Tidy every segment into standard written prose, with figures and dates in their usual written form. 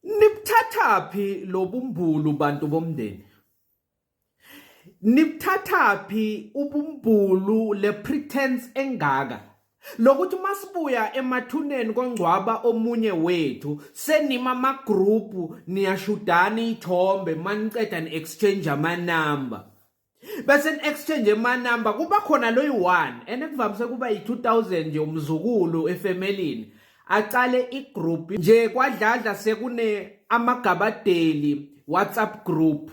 Nibuthathaphi lobumbulu bantu bomndeni? Nibuthathaphi ubumbulu le pretense engaka? Lokuthi masibuya emathuneni kongcwaba omunye wethu senima amagroup niyashudana ithombe maniceda ni exchange amanamba. Bese ni exchange amanamba kuba khona loyi-1 kuvamise kuba yi-2000 nje umzukulu efemelini. Aqale igroup nje kwadladla sekune amagabadeli WhatsApp group.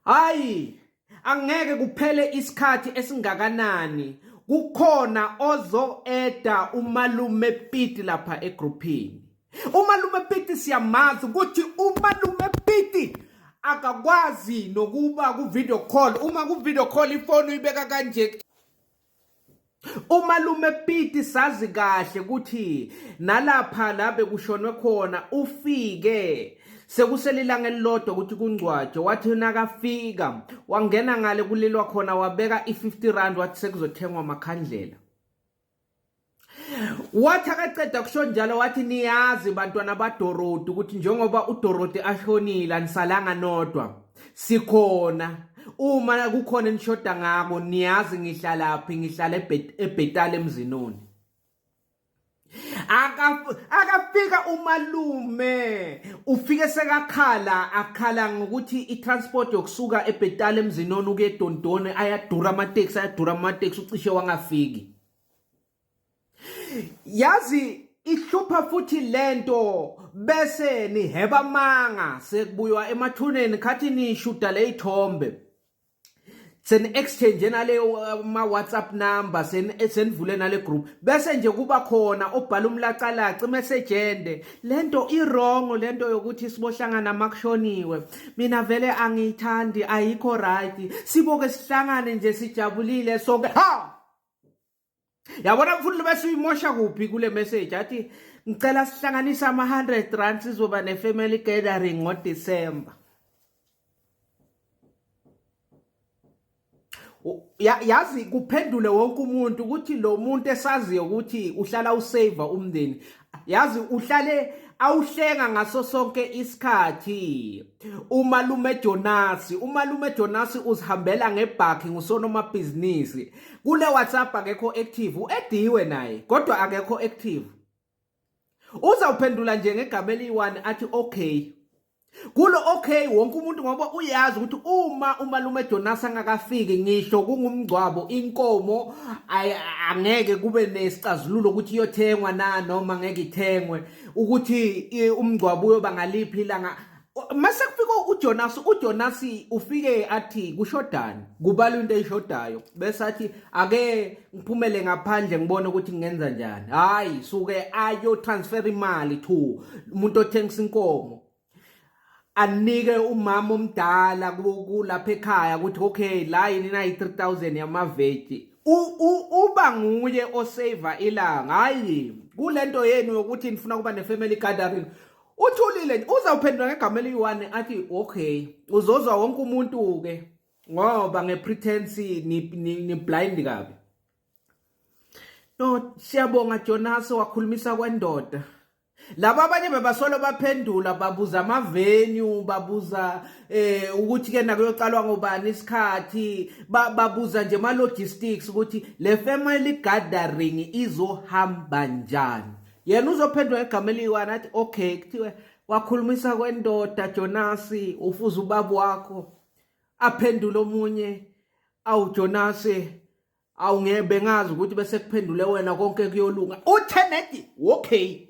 Hayi, angeke kuphele isikhathi esingakanani kukhona ozo-eda umalume Piti lapha egroupini. Umalume Piti siyamazi ukuthi umalume Piti akakwazi nokuba ku-video call. Uma ku-video call ifoni uyibeka kanje. Umalume Piti sazi kahle ukuthi nalapha la bekushonwe khona ufike sekuselilanga elilodwa ukuthi kungcwatshwe. Wathi nakafika wangena ngale kulilwa khona wabeka i-50 rand wathi sekuzothengwa amakhandlela. Wathi akaceda kusho njalo wathi niyazi bantwana baDorothy ukuthi njengoba uDorothy ashonile anisalanga nodwa sikhona. Uma kukhona enishoda ngako niyazi ngihlalaphi, ngihlala eBhetali eMzinoni. Akafika umalume ufike akhala ngokuthi itransport yokusuka eBhetali eMzinoni ukuye eDondoni ayadura amateksi ucishe wangafiki. Yazi ihlupha futhi lento bese niheba manga sekubuywa emathuneni khathi nishuda le ithombe. Sen exchange nale ma WhatsApp number senivule nale group bese nje kuba khona obhala umlacalaci message ende lento iwrong lento yokuthi sibohlangana makushoniwe mina vele angiyithandi ayikho right siboke sihlangane nje sijabulile sonke ha. Yabona mfundisi bese uyimosha kuphi kule message athi ngicela sihlanganise ama-100 rand sizoba ne-family gathering ngoDecember. Yazi kuphendule wonke umuntu ukuthi lo muntu esaziyo ukuthi uhlala usave umndeni. Yazi uhlale awuhlenga ngaso sonke isikhathi. Umalume Jonas uzihambela ngebhakhi ngusonoma business. Kule WhatsApp akekho active, uediwe naye kodwa akekho active. Uzawuphendula nje ngegama eli-1 athi okay. Kulo okay wonke umuntu ngoba uyazi ukuthi uma umalume Jonas angakafiki ngisho kungumgcwabo inkomo angeke kube nesicazululo ukuthi iyothengwa noma ngeke ithengwe ukuthi umgcwabo uyoba ngaliphi ilanga. Mase kufika uJonas ufike athi kushodani kubala into eyishodayo bese athi ake ngiphumele ngaphandle ngibone ukuthi ngenza njani. Hayi suke ayo transfer imali to umuntu othengisa inkomo. Anike umama omdala kulapha ekhaya ukuthi okay la yini na 3000 yamaveji uba nguye osave ilanga. Hayi kulento yenu yokuthi nifuna kuba ne-family gathering uthulile uzawuphendula ngegama eli-1 athi okay uzozwa wonke umuntu ke ngoba ngepretense ni blind kabi. No siyabonga Jonas wakhulumisa kwendoda. Laba abanye bebasolo baphendula babuza ama-venue babuza ukuthi ke nakuyoqalwa ngobani isikhathi babuza nje ama-logistics ukuthi le family gathering izohamba njani. Yena uzophendula ngegama eli-1 athi okay kuthiwe wakhulumisa kwendoda Jonas ufuza ubaba wakho. Aphendula omunye awu Jonas awungebe ngazi ukuthi bese kuphendule wena konke kuyolunga. Uthe nethi okay